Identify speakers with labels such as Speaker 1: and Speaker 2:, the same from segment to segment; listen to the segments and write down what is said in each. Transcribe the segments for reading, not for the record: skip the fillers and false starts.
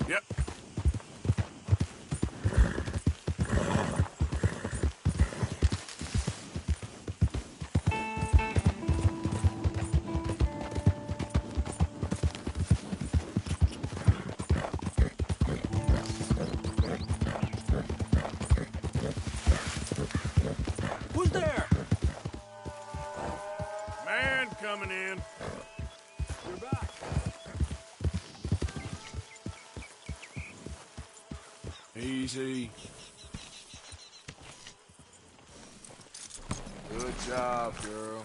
Speaker 1: Yep.
Speaker 2: Who's there?
Speaker 1: Man coming in.
Speaker 2: You're back.
Speaker 1: Easy. Good job, girl.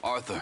Speaker 3: Arthur.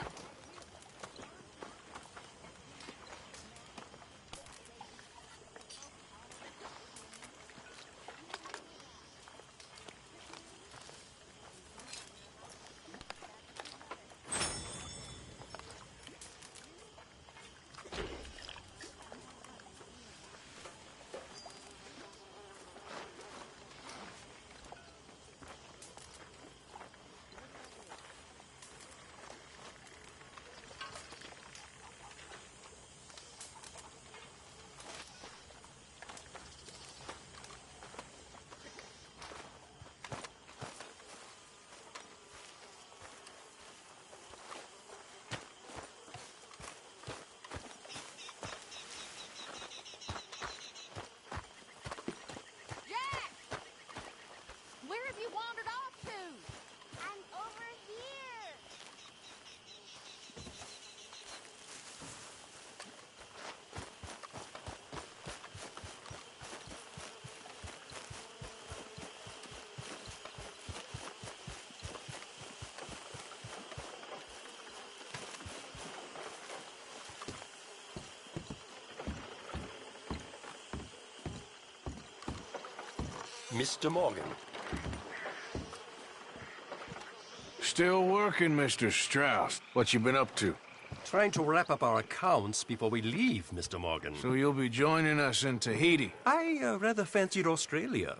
Speaker 4: Where have you wandered off to? I'm over here.
Speaker 2: Mr. Morgan.
Speaker 1: Still working, Mr. Strauss. What you been up to?
Speaker 2: Trying to wrap up our accounts before we leave, Mr. Morgan.
Speaker 1: So you'll be joining us in Tahiti?
Speaker 2: I rather fancied Australia.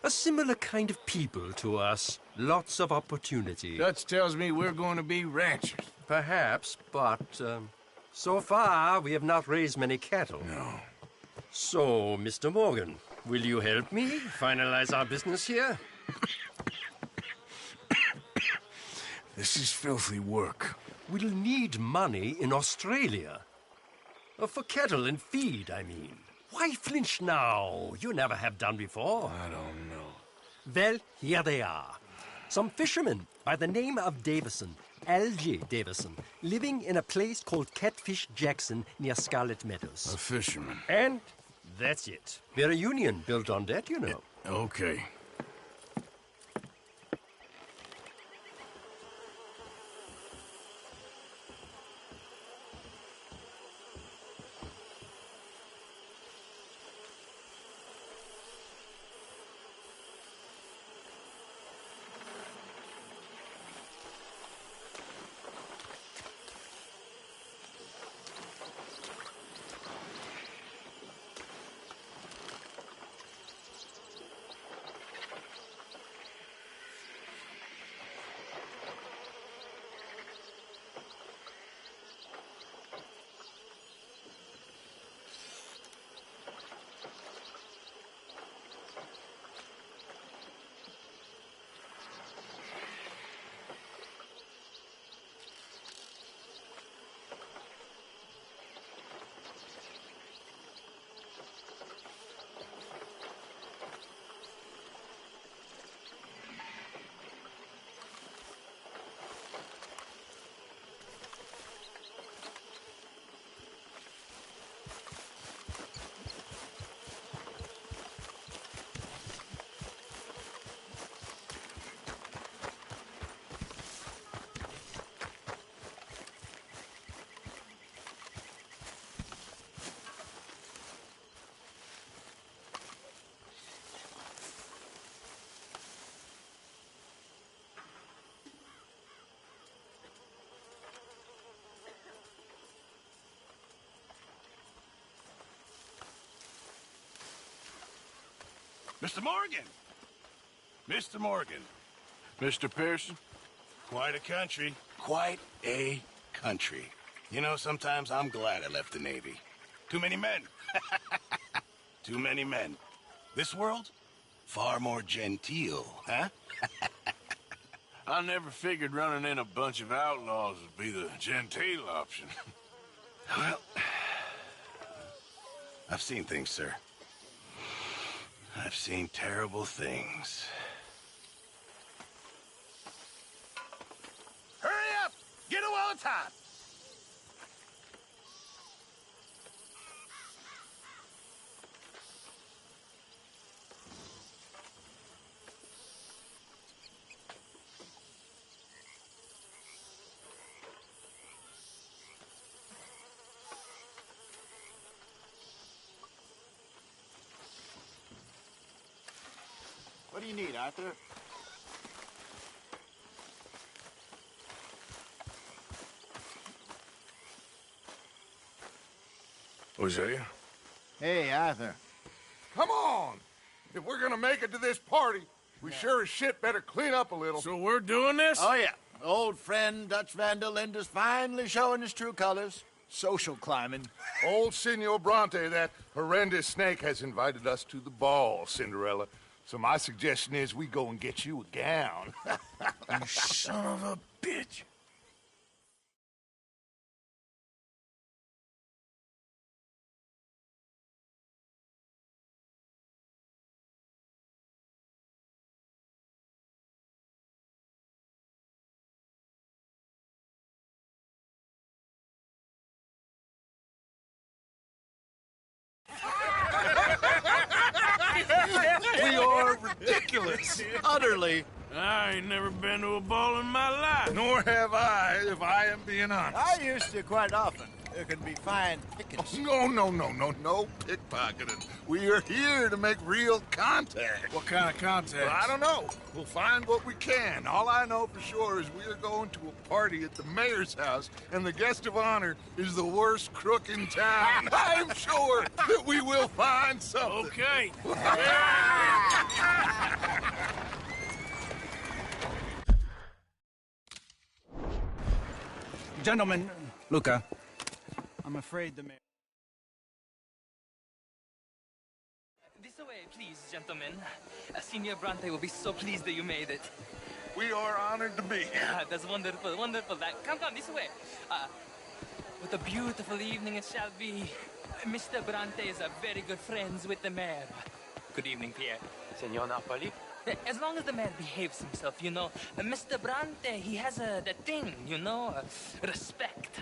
Speaker 2: A similar kind of people to us. Lots of opportunity.
Speaker 1: Dutch tells me we're going to be ranchers.
Speaker 2: Perhaps, but so far we have not raised many cattle.
Speaker 1: No.
Speaker 2: So, Mr. Morgan, will you help me finalize our business here?
Speaker 1: This is filthy work.
Speaker 2: We'll need money in Australia. For cattle and feed, I mean. Why flinch now? You never have done before.
Speaker 1: I don't know.
Speaker 2: Well, here they are. Some fishermen by the name of Davison, L.J. Davison, living in a place called Catfish Jackson near Scarlet Meadows.
Speaker 1: A fisherman.
Speaker 2: And that's it. We're a union built on that, you know.
Speaker 1: Okay.
Speaker 3: Mr. Morgan! Mr. Morgan.
Speaker 1: Mr. Pearson?
Speaker 3: Quite a country. Quite a country. You know, sometimes I'm glad I left the Navy. Too many men. Too many men. This world? Far more genteel, huh?
Speaker 1: I never figured running in a bunch of outlaws would be the genteel option.
Speaker 3: Well, I've seen things, sir. I've seen terrible things. Hurry up! Get a while it's hot!
Speaker 5: What do you need, Arthur?
Speaker 1: Hosea?
Speaker 5: Hey, Arthur.
Speaker 6: Come on! If we're gonna make it to this party, we sure as shit better clean up a little.
Speaker 1: So we're doing this?
Speaker 5: Oh, yeah. Old friend Dutch Van der Linde's finally showing his true colors. Social climbing.
Speaker 6: Old Senor Bronte, that horrendous snake, has invited us to the ball, Cinderella. So my suggestion is we go and get you a gown.
Speaker 1: You son of a bitch.
Speaker 6: We are ridiculous.
Speaker 5: Utterly.
Speaker 1: I ain't never been to a ball in my life.
Speaker 6: Nor have I, if I am being honest.
Speaker 5: I used to quite often. There can be fine pickings.
Speaker 6: No pickpocketing. We are here to make real contact.
Speaker 1: What kind of contact?
Speaker 6: Well, I don't know. We'll find what we can. All I know for sure is we are going to a party at the mayor's house, and the guest of honor is the worst crook in town. I'm sure that we will find something.
Speaker 1: Okay.
Speaker 7: Gentlemen, Luca, I'm afraid the mayor...
Speaker 8: This way, please, gentlemen. Senior Bronte will be so pleased that you made it.
Speaker 6: We are honored to be here.
Speaker 8: That's wonderful, wonderful. Come, this way. What a beautiful evening it shall be. Mr. Bronte is a very good friends with the mayor. Good evening, Pierre.
Speaker 9: Senor Napoli?
Speaker 8: As long as the mayor behaves himself, you know. Mr. Bronte, he has that thing, you know, respect.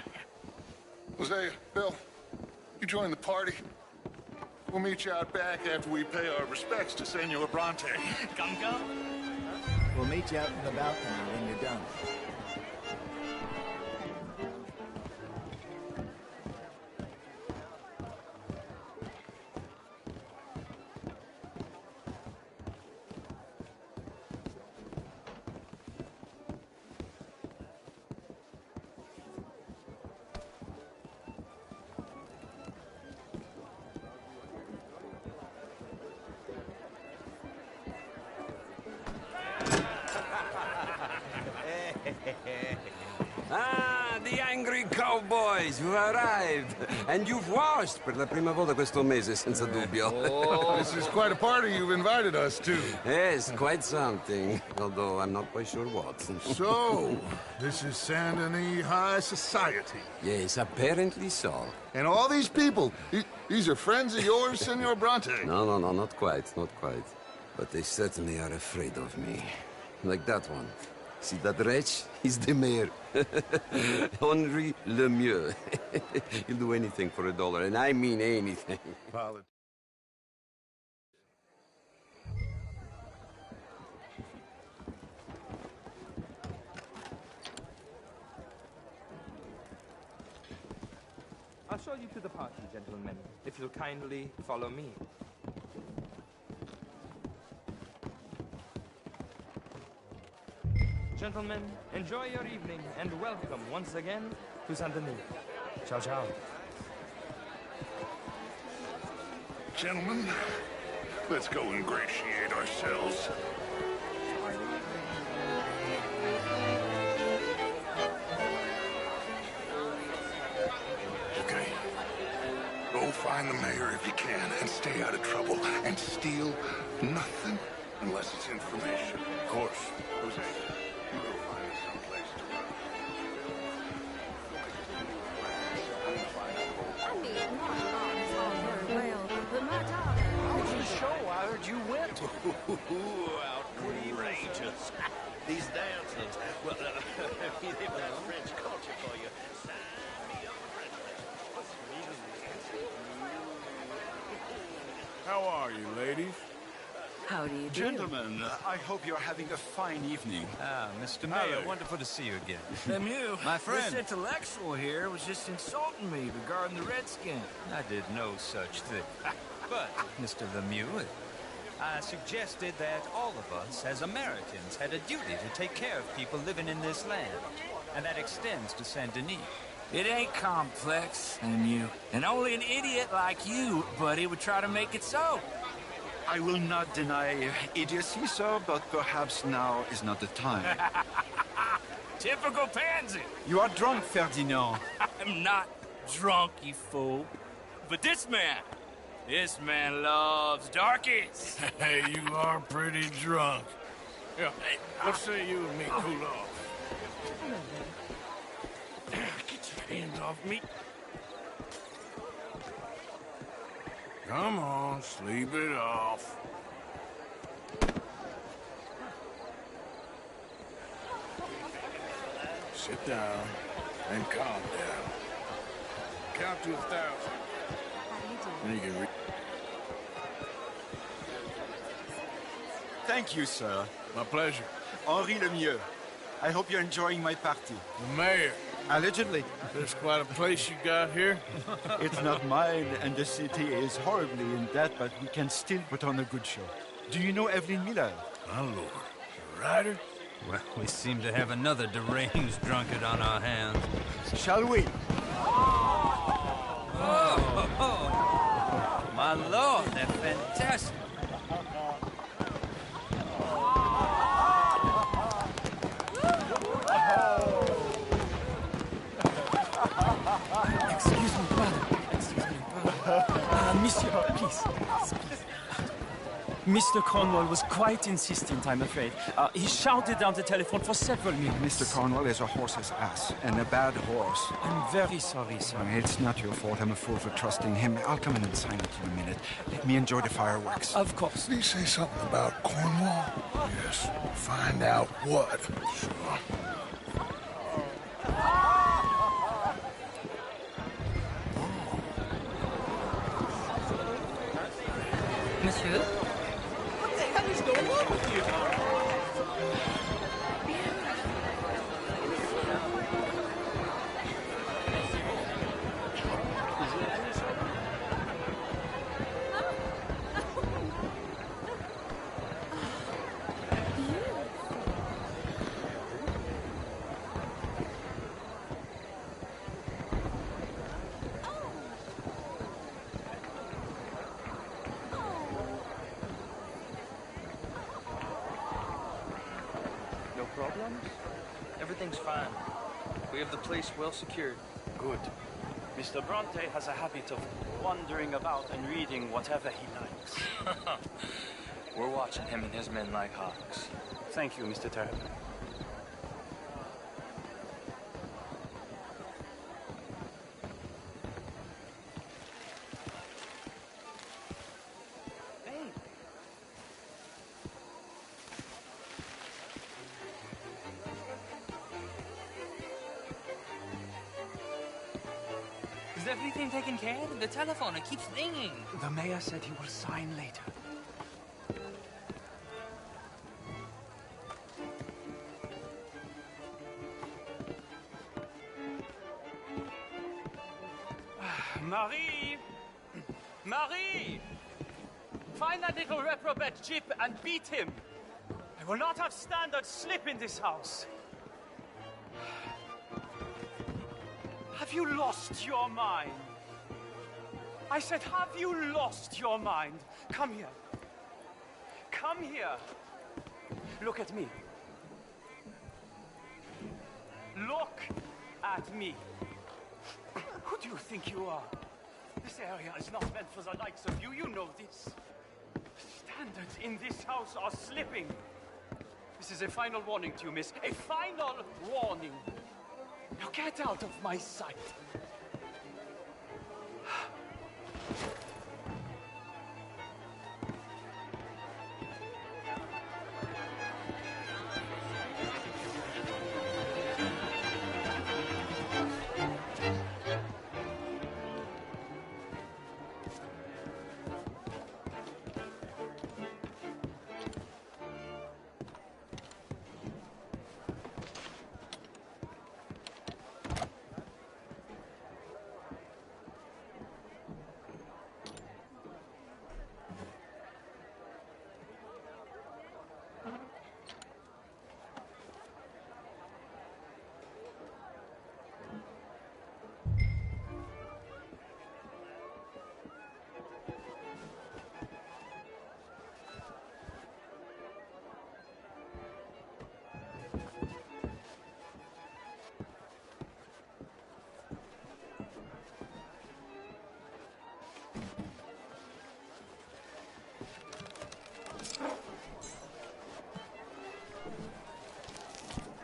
Speaker 6: Hosea, Bill, you join the party. We'll meet you out back after we pay our respects to Senor Bronte.
Speaker 8: Come.
Speaker 5: We'll meet you out in the balcony when you're done.
Speaker 10: Ah, the angry cowboys who arrived. And you've washed per la prima volta questo mese, senza dubbio.
Speaker 6: This is quite a party you've invited us to.
Speaker 10: Yes, quite something. Although I'm not quite sure what.
Speaker 6: So, this is Saint Denis High Society.
Speaker 10: Yes, apparently so.
Speaker 6: And all these people, these are friends of yours, Senor Bronte?
Speaker 10: No, not quite, not quite. But they certainly are afraid of me. Like that one. See that wretch? He's the mayor. Henri Lemieux. He'll do anything for $1, and I mean anything.
Speaker 8: I'll show you to the party, gentlemen, if you'll kindly follow me. Gentlemen, enjoy your evening, and welcome once again to Saint Denis. Ciao, ciao.
Speaker 6: Gentlemen, let's go ingratiate ourselves. Okay. Go find the mayor if you can, and stay out of trouble. And steal nothing unless it's information. Of course. Jose, you go find us someplace to run.
Speaker 4: I mean, my mom's all very well, but my daughter...
Speaker 5: How was the show? I heard you went. Outrageous. These dancers. Well, if you have that French culture for you, sign me up French.
Speaker 1: How are you, ladies?
Speaker 4: How do you do?
Speaker 7: Gentlemen, I hope you're having a fine evening.
Speaker 9: Ah, Mr. Mayor, wonderful to see you again.
Speaker 5: Lemieux,
Speaker 9: My friend.
Speaker 5: this intellectual here was just insulting me regarding the Redskins.
Speaker 9: I did no such thing. But, Mr. Lemieux, I suggested that all of us, as Americans, had a duty to take care of people living in this land. And that extends to Saint Denis.
Speaker 5: It ain't complex, Lemieux. And only an idiot like you, buddy, would try to make it so.
Speaker 7: I will not deny idiocy, sir, but perhaps now is not the time.
Speaker 5: Typical pansy.
Speaker 7: You are drunk, Ferdinand.
Speaker 5: I'm not drunk, you fool. But this man loves darkies.
Speaker 1: Hey, you are pretty drunk. Yeah, hey, what say you and me cool off?
Speaker 5: Get your hands off me.
Speaker 1: Come on, sleep it off. Sit down and calm down. Count to 1,000. Then you can read.
Speaker 7: Thank you, sir.
Speaker 1: My pleasure.
Speaker 7: Henri Lemieux. I hope you're enjoying my party.
Speaker 1: The mayor.
Speaker 7: Allegedly.
Speaker 1: There's quite a place you got here.
Speaker 7: It's not mine, and the city is horribly in debt, but we can still put on a good show. Do you know Evelyn Miller?
Speaker 1: My lord. The writer?
Speaker 9: Well, we seem to have another deranged drunkard on our hands.
Speaker 7: Shall we?
Speaker 9: My lord, they're fantastic.
Speaker 8: Excuse me, brother. Monsieur, please.
Speaker 7: Mr. Cornwall was quite insistent, I'm afraid. He shouted down the telephone for several minutes.
Speaker 11: Mr. Cornwall is a horse's ass, and a bad horse.
Speaker 7: I'm very sorry, sir.
Speaker 11: It's not your fault. I'm a fool for trusting him. I'll come in and sign it in a minute. Let me enjoy the fireworks.
Speaker 7: Of course.
Speaker 6: Did he say something about Cornwall? Yes. Find out what. Sure.
Speaker 8: Monsieur?
Speaker 5: What the hell is going on with you?
Speaker 9: Problems? Everything's fine. We have the place well secured.
Speaker 7: Good. Mr. Bronte has a habit of wandering about and reading whatever he likes.
Speaker 9: We're watching him and his men like hawks.
Speaker 7: Thank you, Mr. Turner.
Speaker 8: Is everything taken care of? The telephone, it keeps ringing.
Speaker 7: The mayor said he will sign later. Marie! Marie! Find that little reprobate Chip and beat him. I will not have standard slip in this house. Have you lost your mind? I said, have you lost your mind? Come here. Come here. Look at me. Look at me. Who do you think you are? This area is not meant for the likes of you. You know this. Standards in this house are slipping. This is a final warning to you, miss. A final warning. Now get out of my sight.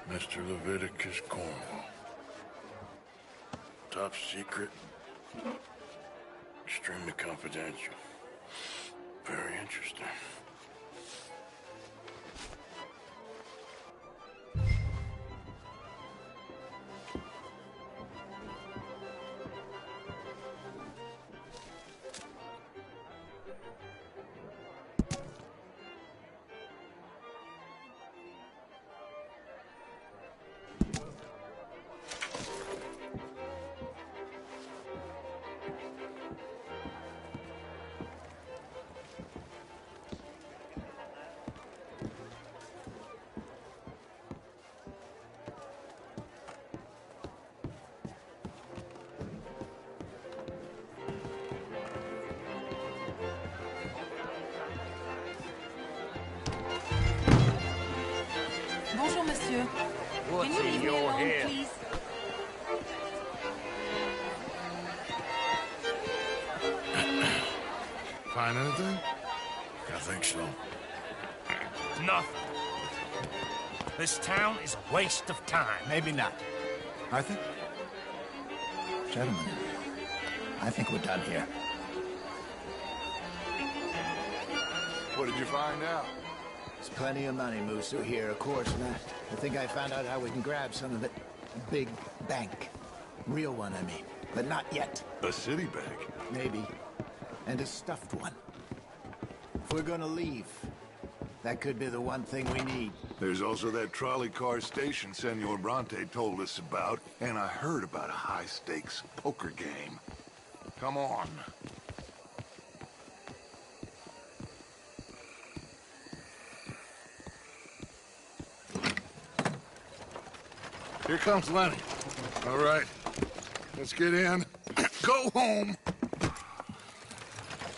Speaker 6: Mr. Leviticus Cornwall. Top secret. Extremely confidential. Very interesting.
Speaker 12: Bonjour, monsieur.
Speaker 5: What's
Speaker 12: Can you
Speaker 5: in
Speaker 12: leave me
Speaker 5: your
Speaker 12: alone,
Speaker 5: head?
Speaker 12: please?
Speaker 6: Find anything?
Speaker 1: I think so.
Speaker 13: Nothing. This town is a waste of time.
Speaker 14: Maybe not. Arthur? Gentlemen, I think we're done here.
Speaker 6: What did you find out?
Speaker 14: There's plenty of money moves through here, of course, and I think I found out how we can grab some of it. A big bank. Real one, I mean. But not yet.
Speaker 6: A city bank?
Speaker 14: Maybe. And a stuffed one. If we're gonna leave, that could be the one thing we need.
Speaker 6: There's also that trolley car station Senor Bronte told us about, and I heard about a high-stakes poker game. Come on. Here comes Lenny. All right, let's get in. Go home.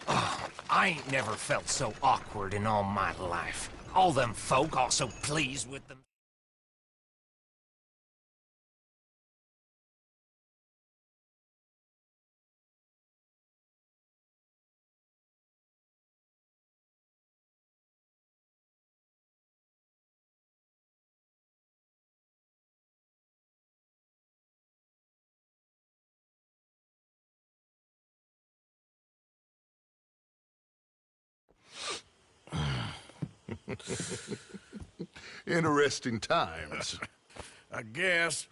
Speaker 13: Oh, I ain't never felt so awkward in all my life. All them folk all so pleased with them.
Speaker 6: Interesting times.
Speaker 1: I guess.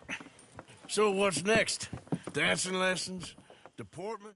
Speaker 1: So what's next? Dancing lessons? Deportment?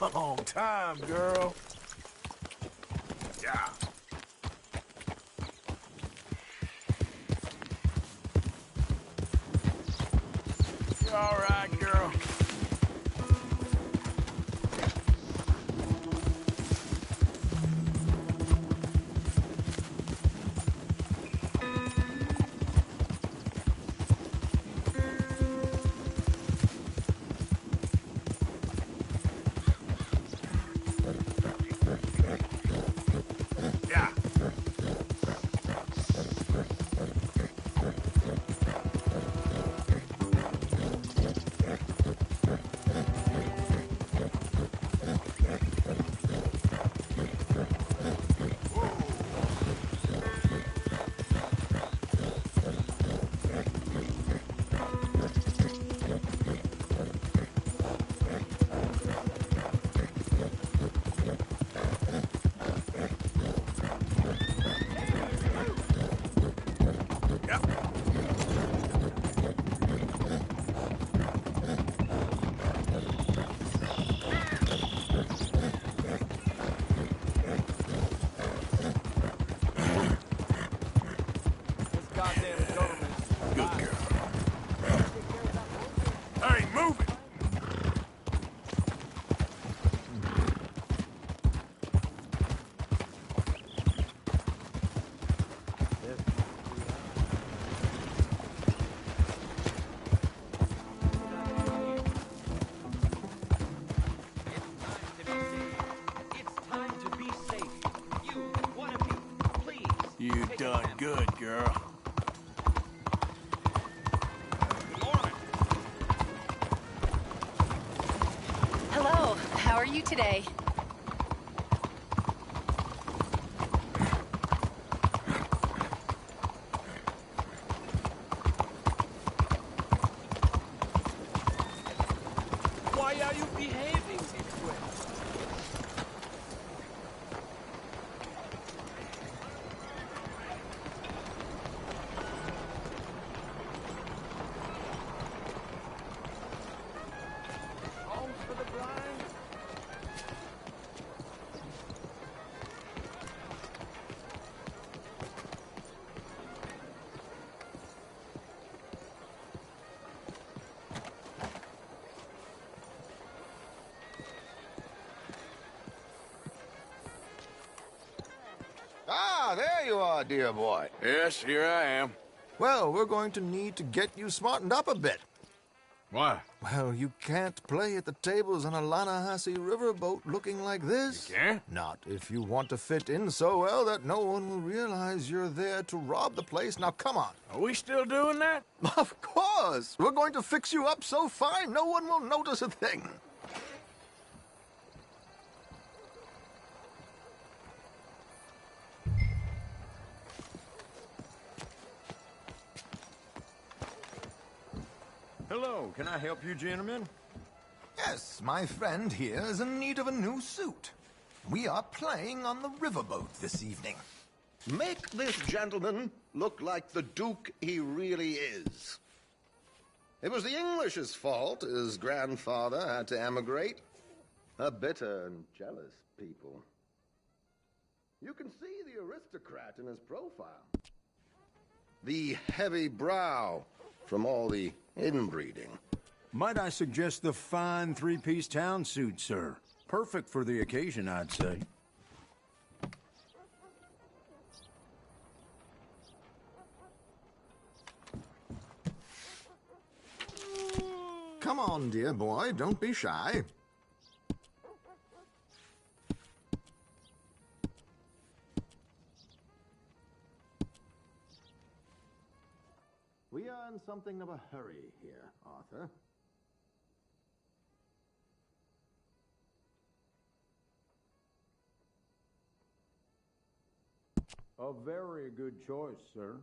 Speaker 1: Long time, girl. Yeah. You all right, girl? Yeah. Good girl. Hey, move it! You done good, girl.
Speaker 15: Hello, how are you today?
Speaker 7: Why are you behaving this way? Home for the blind?
Speaker 16: Ah, there you are, dear boy.
Speaker 1: Yes, here I am.
Speaker 16: Well, we're going to need to get you smartened up a bit.
Speaker 1: Why?
Speaker 16: Well, you can't play at the tables on a Lannahechee riverboat looking like this.
Speaker 1: You can't?
Speaker 16: Not if you want to fit in so well that no one will realize you're there to rob the place. Now, come on.
Speaker 1: Are we still doing that?
Speaker 16: Of course. We're going to fix you up so fine no one will notice a thing.
Speaker 17: Hello, can I help you, gentlemen?
Speaker 16: Yes, my friend here is in need of a new suit. We are playing on the riverboat this evening.
Speaker 5: Make this gentleman look like the Duke he really is. It was the English's fault his grandfather had to emigrate. A bitter and jealous people. You can see the aristocrat in his profile. The heavy brow from all the inbreeding.
Speaker 17: Might I suggest the fine three-piece town suit, sir? Perfect for the occasion, I'd say.
Speaker 16: Come on, dear boy, don't be shy. We are in something of a hurry here, Arthur.
Speaker 17: A very good choice, sir.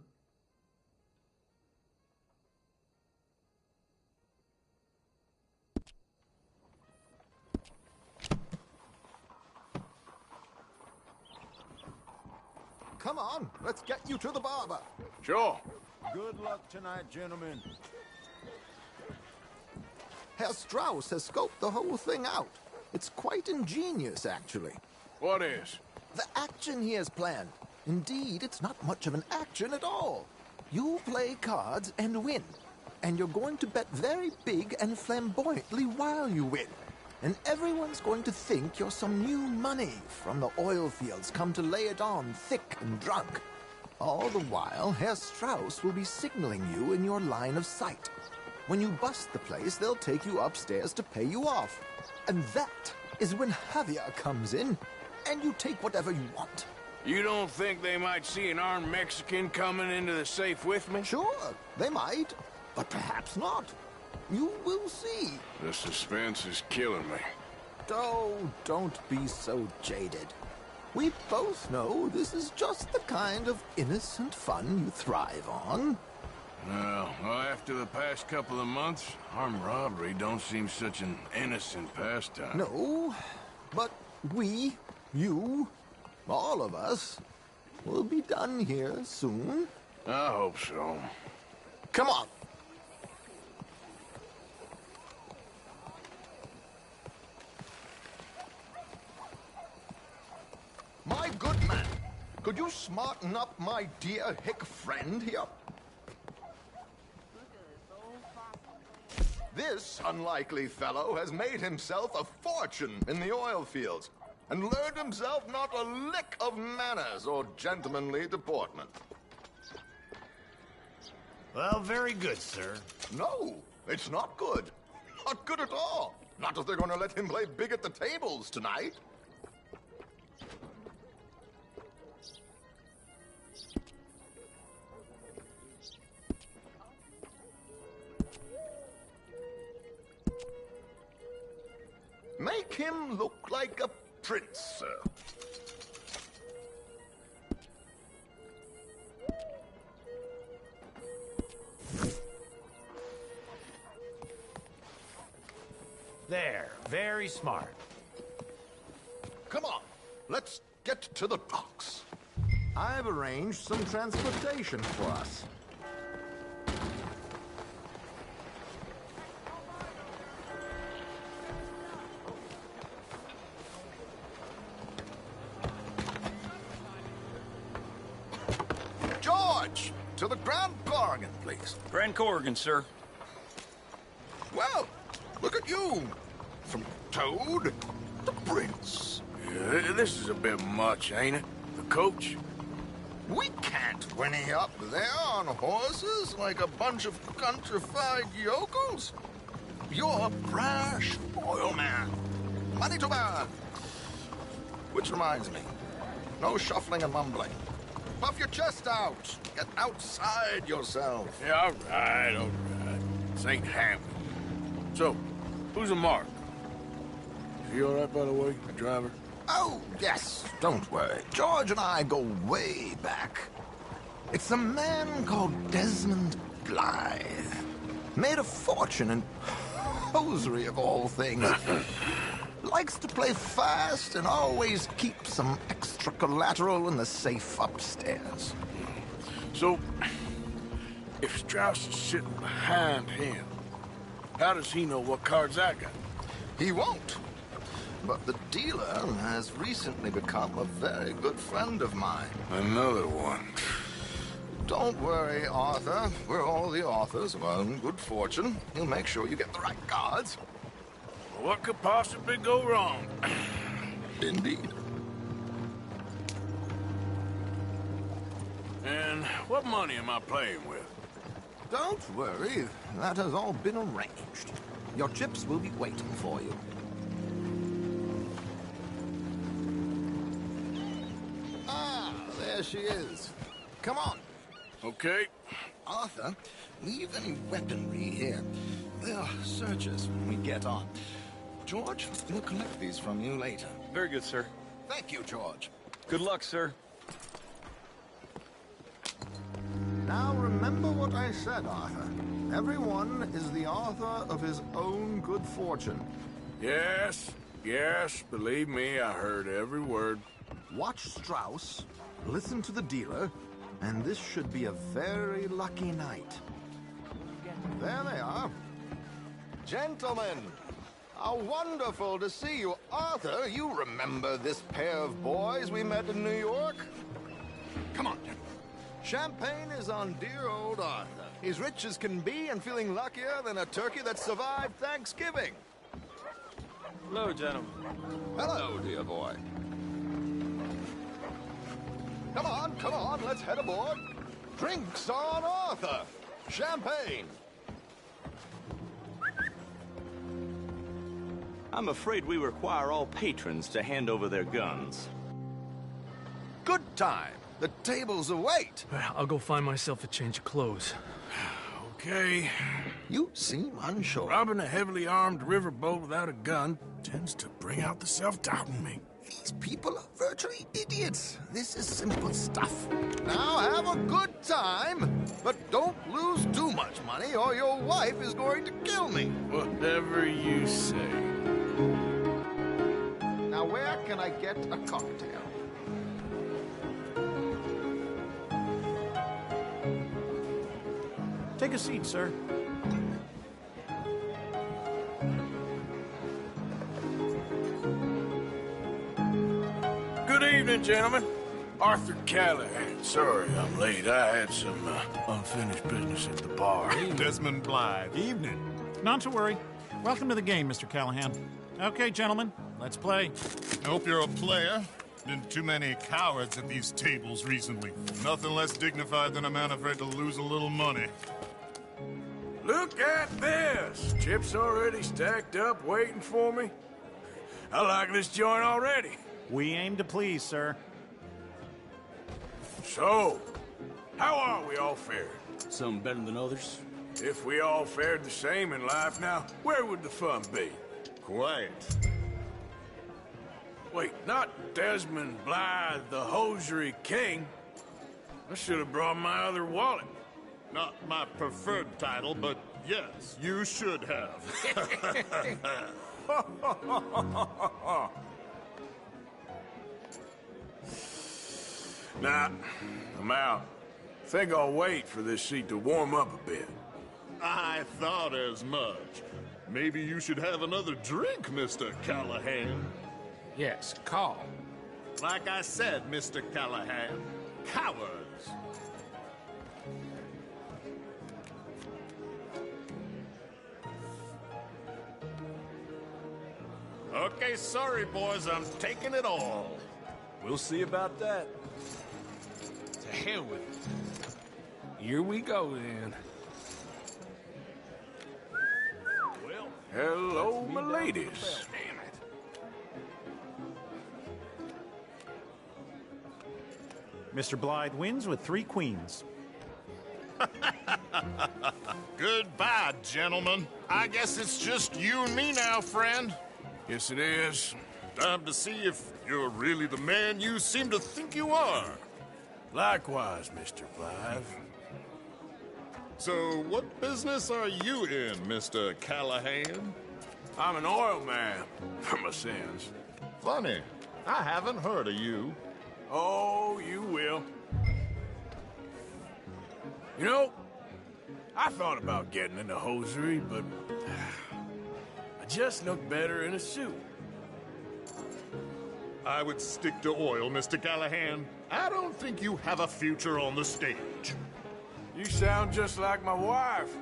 Speaker 16: Come on, let's get you to the barber.
Speaker 1: Sure.
Speaker 17: Good luck tonight, gentlemen.
Speaker 16: Herr Strauss has scoped the whole thing out. It's quite ingenious, actually.
Speaker 1: What is?
Speaker 16: The action he has planned. Indeed, it's not much of an action at all. You play cards and win. And you're going to bet very big and flamboyantly while you win. And everyone's going to think you're some new money from the oil fields come to lay it on thick and drunk. All the while, Herr Strauss will be signaling you in your line of sight. When you bust the place, they'll take you upstairs to pay you off. And that is when Javier comes in, and you take whatever you want.
Speaker 1: You don't think they might see an armed Mexican coming into the safe with me?
Speaker 16: Sure, they might, but perhaps not. You will see.
Speaker 1: The suspense is killing me.
Speaker 16: Oh, don't be so jaded. We both know this is just the kind of innocent fun you thrive on.
Speaker 1: Well, after the past couple of months, armed robbery don't seem such an innocent pastime.
Speaker 16: No, but we, you, all of us, will be done here soon.
Speaker 1: I hope so.
Speaker 16: Come on. My good man, could you smarten up my dear hick friend here? This unlikely fellow has made himself a fortune in the oil fields and learned himself not a lick of manners or gentlemanly deportment.
Speaker 3: Well, very good, sir.
Speaker 16: No, it's not good. Not good at all. Not if they're going to let him play big at the tables tonight. Make him look like a prince, sir.
Speaker 13: There, very smart.
Speaker 16: Come on, let's get to the docks. I've arranged some transportation for us. George, to the Grand Corrigan, please.
Speaker 9: Grand Corrigan, sir.
Speaker 16: Well, look at you. From Toad to Prince.
Speaker 1: Yeah, this is a bit much, ain't it? The coach?
Speaker 16: We can't whinny up there on horses like a bunch of countrified yokels. You're a brash oil man. Money to burn. Which reminds me, no shuffling and mumbling. Puff your chest out. Get outside yourself.
Speaker 1: Yeah, all right, all right. This ain't happening. So, who's a mark? Is he all right, by the way, the driver?
Speaker 16: Oh, yes. Don't worry. George and I go way back. It's a man called Desmond Blythe. Made a fortune in hosiery of all things. Likes to play fast and always keep some extra collateral in the safe upstairs.
Speaker 1: So, if Strauss is sitting behind him, how does he know what cards I got?
Speaker 16: He won't. But the dealer has recently become a very good friend of mine.
Speaker 1: Another one.
Speaker 16: Don't worry, Arthur. We're all the authors of our own good fortune. He'll make sure you get the right cards.
Speaker 1: What could possibly go wrong?
Speaker 16: Indeed.
Speaker 1: And what money am I playing with?
Speaker 16: Don't worry. That has all been arranged. Your chips will be waiting for you. Ah, there she is. Come on.
Speaker 1: Okay.
Speaker 16: Arthur, leave any weaponry here. They'll search us when we get on. George, we'll collect these from you later.
Speaker 9: Very good, sir.
Speaker 16: Thank you, George.
Speaker 9: Good luck, sir.
Speaker 16: Now remember what I said, Arthur. Everyone is the author of his own good fortune.
Speaker 1: Yes, yes, believe me, I heard every word.
Speaker 16: Watch Strauss, listen to the dealer, and this should be a very lucky night. There they are. Gentlemen,
Speaker 5: How wonderful to see you. Arthur, you remember this pair of boys we met in New York? Come on. Champagne is on dear old Arthur. He's rich as can be and feeling luckier than a turkey that survived Thanksgiving.
Speaker 18: Hello, gentlemen.
Speaker 5: Hello, dear boy. Come on, let's head aboard. Drinks on Arthur. Champagne.
Speaker 19: I'm afraid we require all patrons to hand over their guns.
Speaker 5: Good time. The tables await.
Speaker 18: I'll go find myself a change of clothes.
Speaker 1: Okay.
Speaker 5: You seem unsure.
Speaker 1: Robbing a heavily armed riverboat without a gun tends to bring out the self-doubt in me.
Speaker 5: These people are virtually idiots. This is simple stuff. Now have a good time, but don't lose too much money or your wife is going to kill me.
Speaker 1: Whatever you say.
Speaker 5: Now where can I get a cocktail?
Speaker 17: Take a seat, sir.
Speaker 1: Good evening, gentlemen. Arthur Callahan. Sorry I'm late. I had some unfinished business at the bar.
Speaker 6: Desmond Blythe.
Speaker 17: Evening. Not to worry. Welcome to the game, Mr. Callahan. Okay, gentlemen, let's play.
Speaker 6: I hope you're a player. Been too many cowards at these tables recently. Nothing less dignified than a man afraid to lose a little money.
Speaker 1: Look at this! Chips already stacked up, waiting for me. I like this joint already.
Speaker 17: We aim to please, sir.
Speaker 1: So, how are we all fared?
Speaker 19: Some better than others.
Speaker 1: If we all fared the same in life now, where would the fun be?
Speaker 6: Quiet.
Speaker 1: Wait, not Desmond Blythe, the hosiery king. I should have brought my other wallet.
Speaker 6: Not my preferred title, but yes, you should have.
Speaker 1: Nah, I'm out. Think I'll wait for this seat to warm up a bit.
Speaker 6: I thought as much. Maybe you should have another drink, Mr. Callahan.
Speaker 13: Yes, call.
Speaker 6: Like I said, Mr. Callahan, cowards. Okay, sorry, boys, I'm taking it all.
Speaker 1: We'll see about that.
Speaker 13: To hell with it. Here we go, then.
Speaker 1: Well, hello, my ladies.
Speaker 13: Damn it.
Speaker 17: Mr. Blythe wins with 3 queens.
Speaker 6: Goodbye, gentlemen. I guess it's just you and me now, friend.
Speaker 1: Yes, it is.
Speaker 6: Time to see if you're really the man you seem to think you are.
Speaker 1: Likewise, Mr. Blythe.
Speaker 6: So, what business are you in, Mr. Callahan?
Speaker 1: I'm an oil man, for my sins.
Speaker 6: Funny, I haven't heard of you.
Speaker 1: Oh, you will. You know, I thought about getting into hosiery, but I just look better in a suit.
Speaker 6: I would stick to oil, Mr. Callahan. I don't think you have a future on the stage.
Speaker 1: You sound just like my wife.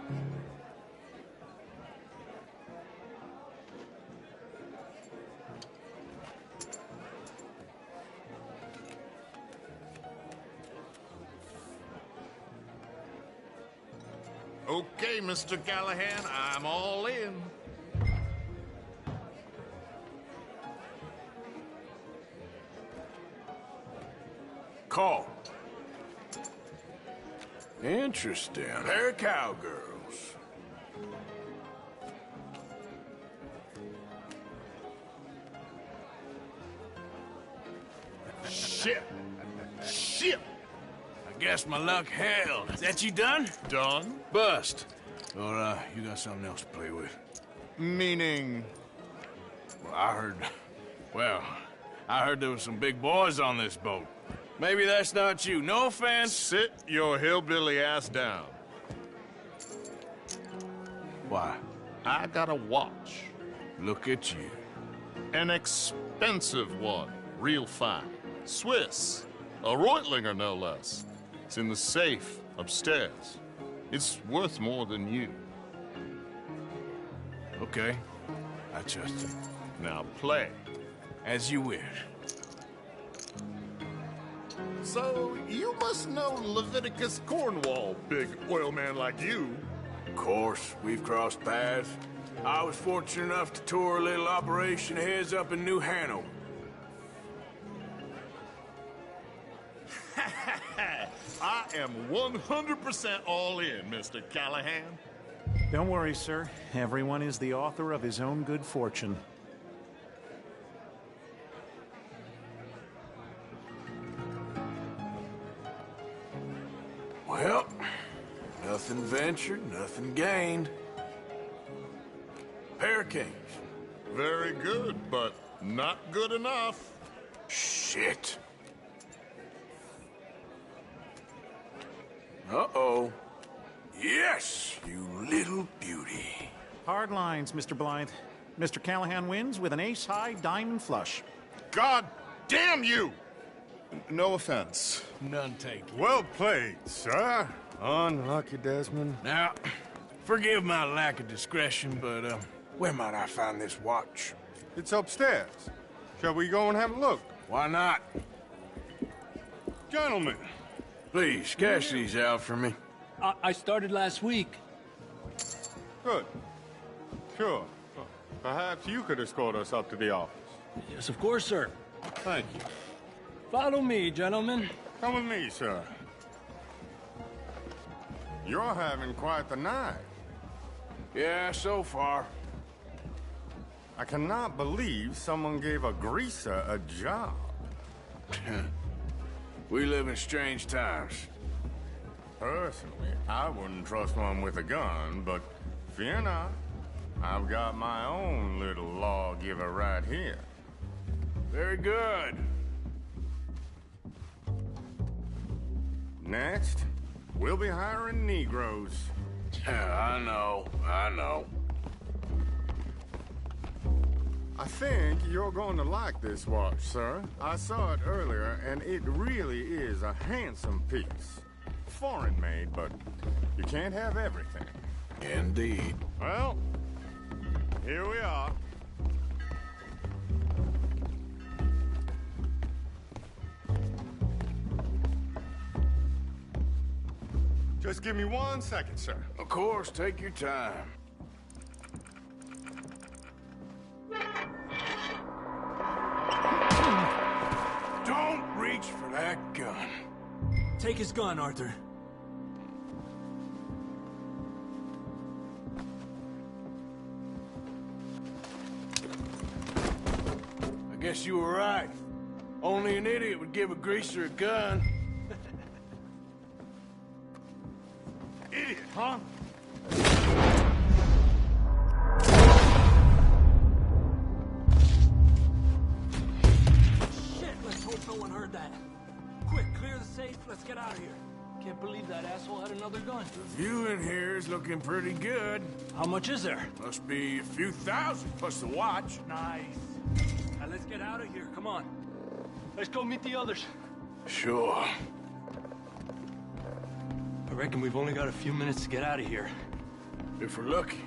Speaker 6: Okay, Mr. Callahan, I'm all in.
Speaker 1: Call. Interesting. They're cowgirls.
Speaker 6: Shit. Shit.
Speaker 1: I guess my luck held. Is that you done?
Speaker 6: Done?
Speaker 1: Bust. Or, you got something else to play with?
Speaker 6: Meaning?
Speaker 1: Well, I heard there was some big boys on this boat. Maybe that's not you. No offense.
Speaker 6: Sit your hillbilly ass down.
Speaker 1: Why?
Speaker 6: I got a watch.
Speaker 1: Look at you.
Speaker 6: An expensive one. Real fine. Swiss. A Reutlinger, no less. It's in the safe upstairs. It's worth more than you.
Speaker 1: Okay. I trust you.
Speaker 6: Now play.
Speaker 1: As you wish.
Speaker 6: So, you must know Leviticus Cornwall, big oil man like you.
Speaker 1: Of course, we've crossed paths. I was fortunate enough to tour a little operation of his up in New Hanover.
Speaker 6: I am 100% all in, Mr. Callahan.
Speaker 20: Don't worry, sir. Everyone is the author of his own good fortune.
Speaker 1: Well, nothing ventured, nothing gained. Pair of kings.
Speaker 6: Very good, but not good enough.
Speaker 1: Shit. Uh-oh. Yes, you little beauty.
Speaker 20: Hard lines, Mr. Blythe. Mr. Callahan wins with an ace-high diamond flush.
Speaker 6: God damn you! No offense.
Speaker 1: None taken.
Speaker 17: Well played, sir. Unlucky, Desmond.
Speaker 1: Now, forgive my lack of discretion, but, where might I find this watch?
Speaker 17: It's upstairs. Shall we go and have a look?
Speaker 1: Why not?
Speaker 17: Gentlemen.
Speaker 1: Please, cash these out for me.
Speaker 18: I started last week.
Speaker 17: Good. Sure. Perhaps you could escort us up to the office.
Speaker 18: Yes, of course, sir.
Speaker 17: Thank you.
Speaker 18: Follow me, gentlemen.
Speaker 17: Come with me, sir. You're having quite the night.
Speaker 1: Yeah, so far.
Speaker 17: I cannot believe someone gave a greaser a job.
Speaker 1: We live in strange times.
Speaker 17: Personally, I wouldn't trust one with a gun, but fear not. I've got my own little lawgiver right here.
Speaker 1: Very good.
Speaker 17: Next, we'll be hiring Negroes.
Speaker 1: I know.
Speaker 17: I think you're going to like this watch, sir. I saw it earlier, and it really is a handsome piece. Foreign made, but you can't have everything.
Speaker 1: Indeed.
Speaker 17: Well, here we are. Just give me 1 second, sir.
Speaker 1: Of course, take your time. Don't reach for that gun.
Speaker 18: Take his gun, Arthur.
Speaker 1: I guess you were right. Only an idiot would give a greaser a gun.
Speaker 6: Idiot, huh?
Speaker 18: Shit, let's hope no one heard that. Quick, clear the safe, let's get out of here. Can't believe that asshole had another gun.
Speaker 1: The view in here is looking pretty good.
Speaker 18: How much is there?
Speaker 1: Must be a few thousand plus the watch.
Speaker 18: Nice. Now let's get out of here, come on. Let's go meet the others.
Speaker 1: Sure.
Speaker 18: I reckon we've only got a few minutes to get out of here.
Speaker 1: If we're lucky.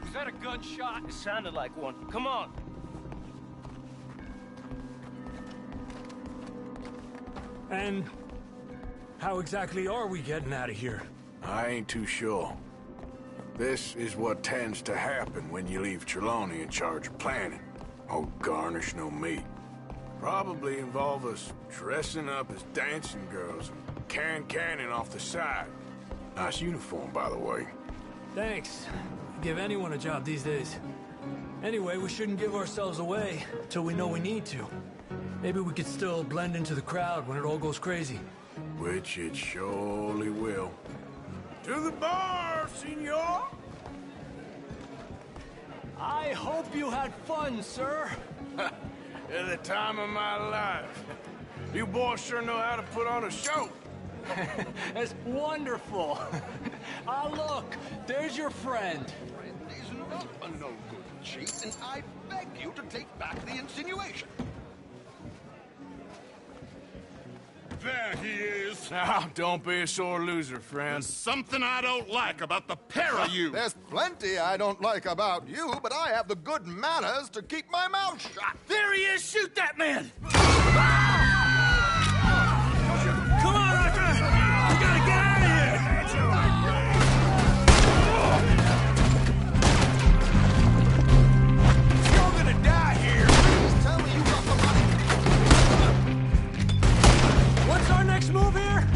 Speaker 7: Was that a gunshot? It sounded like one. Come on.
Speaker 18: And how exactly are we getting out of here?
Speaker 1: I ain't too sure. This is what tends to happen when you leave Trelawney in charge of planning. Oh, garnish no meat. Probably involve us dressing up as dancing girls and carrying cannon off the side. Nice uniform, by the way.
Speaker 18: Thanks. Give anyone a job these days. Anyway, we shouldn't give ourselves away till we know we need to. Maybe we could still blend into the crowd when it all goes crazy.
Speaker 1: Which it surely will. To the bar, senor!
Speaker 18: I hope you had fun, sir.
Speaker 1: At the time of my life. You boys sure know how to put on a show.
Speaker 18: That's wonderful. Ah, look, there's your friend.
Speaker 5: He's not a no good cheat, and I beg you to take back the insinuation.
Speaker 6: There he is.
Speaker 1: Now, don't be a sore loser, friend.
Speaker 6: There's something I don't like about the pair of you.
Speaker 5: There's plenty I don't like about you, but I have the good manners to keep my mouth shut.
Speaker 7: There he is! Shoot that man!
Speaker 18: Come on, Arthur! We gotta get out of here!
Speaker 5: You're gonna die here. Please tell me you got the money.
Speaker 18: What's our next move here?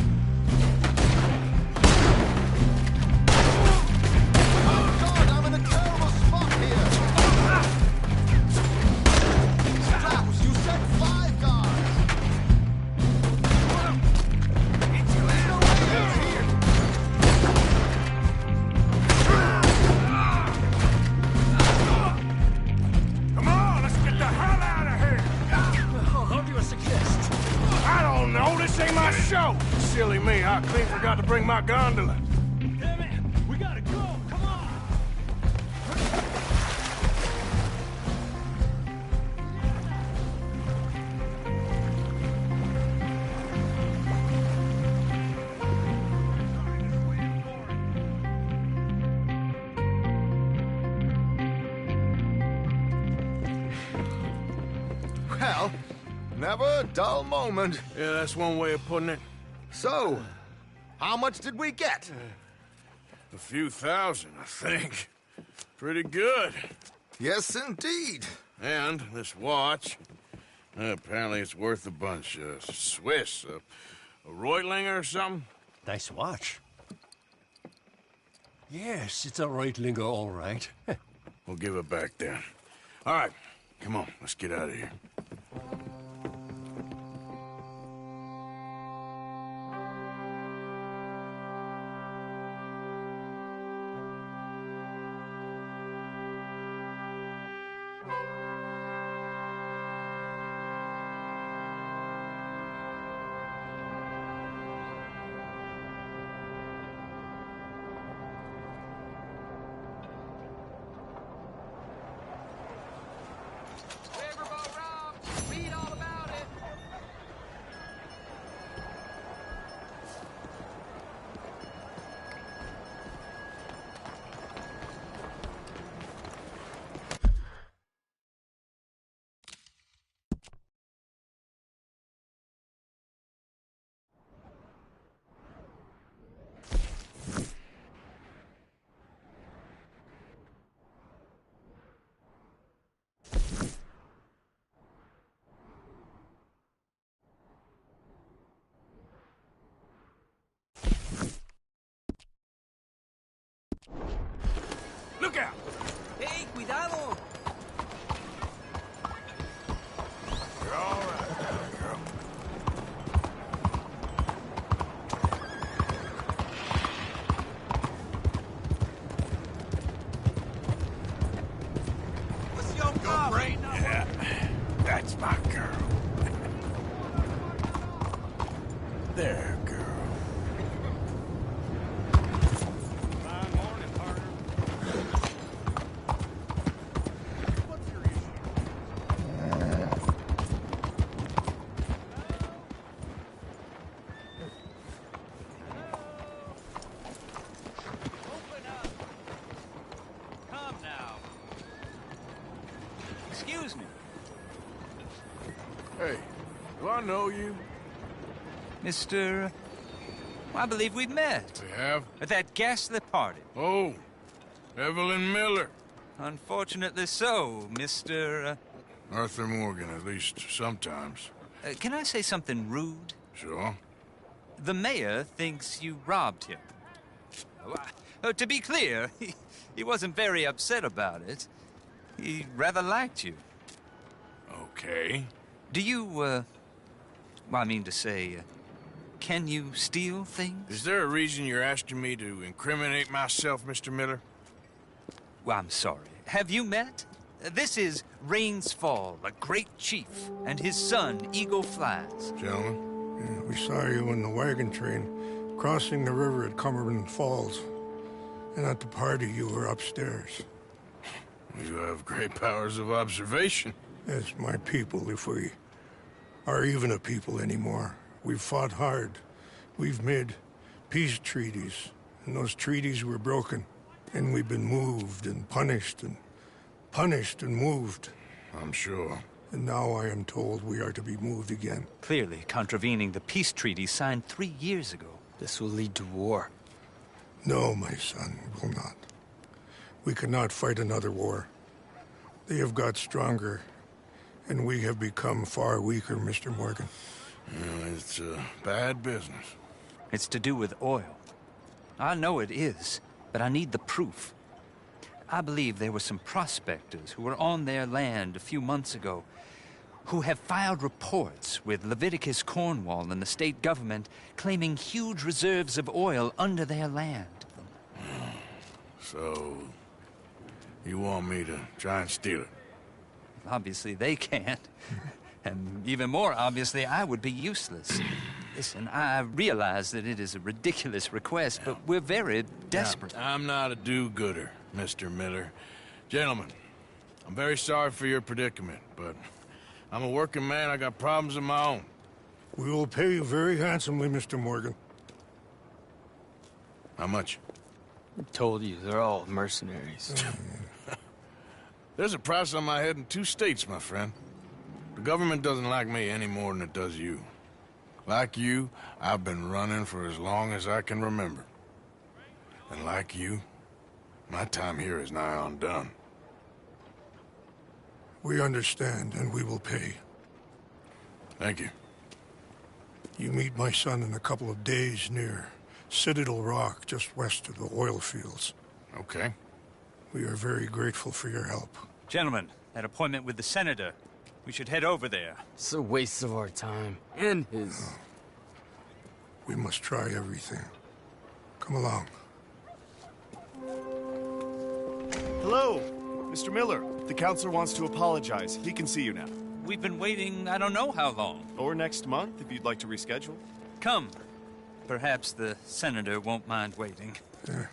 Speaker 5: Oh, God, I'm in a terrible spot here. Strauss, you said 5 guards. There's no way out here.
Speaker 1: Come on, let's get the hell out of here!
Speaker 18: How do you suggest?
Speaker 1: I don't know, this ain't my show! Silly me, I clean forgot to bring my gondola.
Speaker 18: Damn it! We gotta go! Come on!
Speaker 5: Well, never a dull moment.
Speaker 1: Yeah, that's one way of putting it.
Speaker 5: So, how much did we get?
Speaker 1: A few thousand, I think. Pretty good.
Speaker 5: Yes, indeed.
Speaker 1: And this watch, apparently it's worth a bunch. Swiss, a Reutlinger or something?
Speaker 2: Nice watch. Yes, it's a Reutlinger, all right.
Speaker 1: We'll give it back then. All right, come on, let's get out of here. Look out!
Speaker 8: Hey, cuidado!
Speaker 1: You're all right, girl.
Speaker 8: What's your problem?
Speaker 1: Yeah, that's my girl. There, girl.
Speaker 9: Excuse me.
Speaker 1: Hey, do I know you?
Speaker 9: Mr. I believe we've met.
Speaker 1: We have?
Speaker 9: At that ghastly party.
Speaker 1: Oh, Evelyn Miller.
Speaker 9: Unfortunately so, Mr.
Speaker 1: Arthur Morgan, at least sometimes.
Speaker 9: Can I say something rude?
Speaker 1: Sure.
Speaker 9: The mayor thinks you robbed him. To be clear, he wasn't very upset about it. He rather liked you.
Speaker 1: Okay.
Speaker 9: Do you, well, I mean to say, can you steal things?
Speaker 1: Is there a reason you're asking me to incriminate myself, Mr. Miller?
Speaker 9: Well, I'm sorry. Have you met? This is Rains Fall, a great chief, and his son, Eagle Flies.
Speaker 1: Gentlemen,
Speaker 21: Yeah, we saw you in the wagon train crossing the river at Cumberland Falls. And at the party, you were upstairs.
Speaker 1: You have great powers of observation.
Speaker 21: As my people, if we are even a people anymore. We've fought hard. We've made peace treaties, and those treaties were broken. And we've been moved and punished and moved.
Speaker 1: I'm sure.
Speaker 21: And now I am told we are to be moved again.
Speaker 9: Clearly contravening the peace treaty signed 3 years ago.
Speaker 2: This will lead to war.
Speaker 21: No, my son, it will not. We cannot fight another war. They have got stronger, and we have become far weaker, Mr. Morgan.
Speaker 1: It's bad business.
Speaker 9: It's to do with oil. I know it is, but I need the proof. I believe there were some prospectors who were on their land a few months ago who have filed reports with Leviticus Cornwall and the state government claiming huge reserves of oil under their land.
Speaker 1: So, you want me to try and steal it?
Speaker 9: Obviously they can't. And even more obviously, I would be useless. Listen, I realize that it is a ridiculous request, but we're very desperate.
Speaker 1: Now, I'm not a do-gooder, Mr. Miller. Gentlemen, I'm very sorry for your predicament, but I'm a working man. I got problems of my own.
Speaker 21: We will pay you very handsomely, Mr. Morgan.
Speaker 1: How much?
Speaker 2: I told you, they're all mercenaries.
Speaker 1: There's a price on my head in 2 states, my friend. The government doesn't like me any more than it does you. Like you, I've been running for as long as I can remember. And like you, my time here is nigh undone.
Speaker 21: We understand, and we will pay.
Speaker 1: Thank you.
Speaker 21: You meet my son in a couple of days near Citadel Rock, just west of the oil fields.
Speaker 1: Okay.
Speaker 21: We are very grateful for your help.
Speaker 9: Gentlemen, that appointment with the senator. We should head over there.
Speaker 2: It's a waste of our time. And his.
Speaker 21: We must try everything. Come along.
Speaker 22: Hello, Mr. Miller. The counselor wants to apologize. He can see you now.
Speaker 9: We've been waiting I don't know how long.
Speaker 22: Or next month, if you'd like to reschedule.
Speaker 9: Come. Perhaps the senator won't mind waiting.
Speaker 21: Yeah.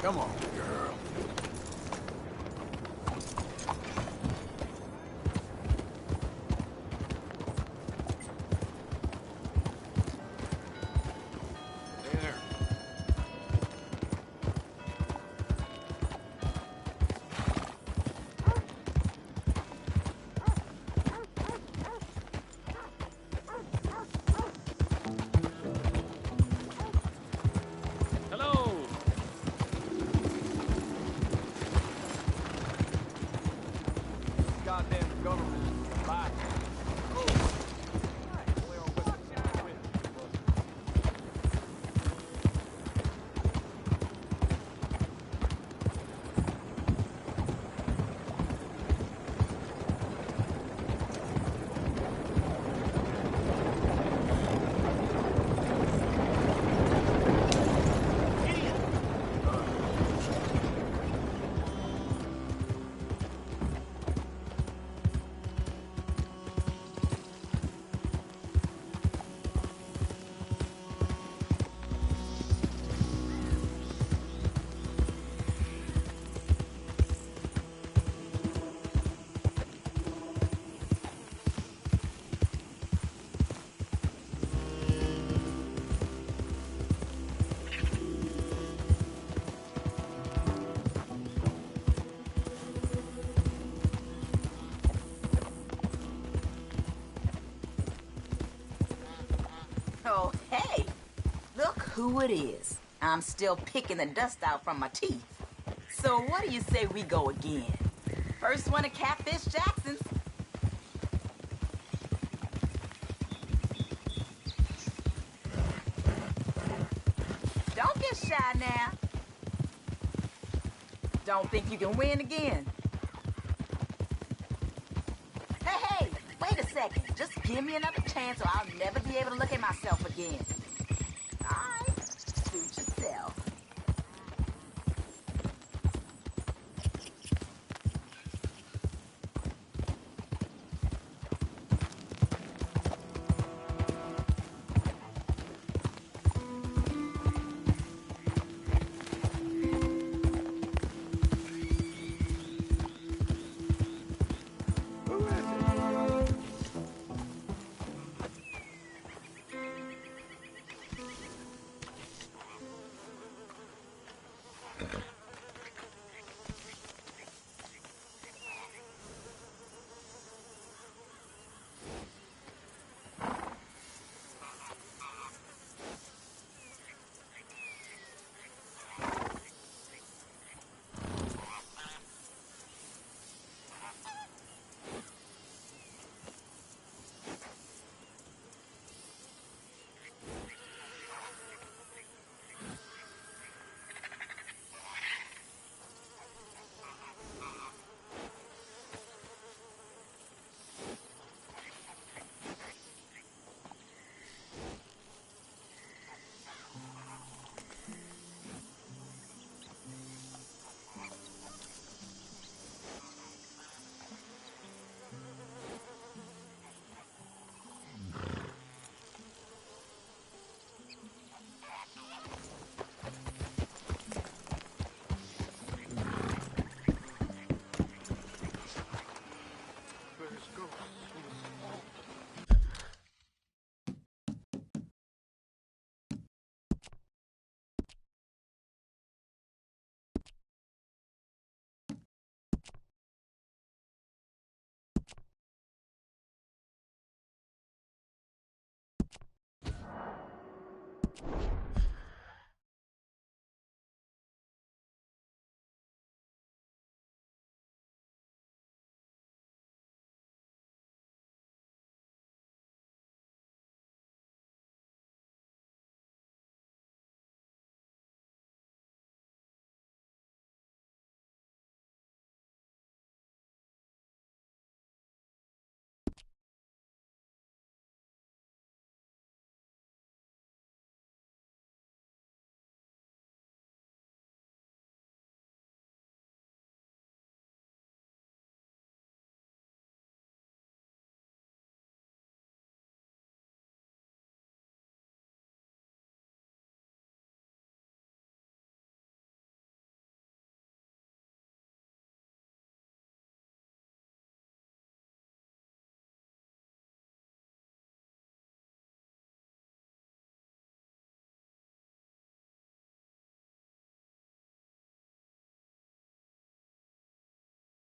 Speaker 1: Come on, girl. Hey there.
Speaker 7: Hello.
Speaker 4: who it is. I'm still picking the dust out from my teeth. So what do you say we go again? First one at Catfish Jackson's. Don't get shy now. Don't think you can win again. Hey, wait a second. Just give me another chance or I'll never be able to look at myself again. All right, suit yourself.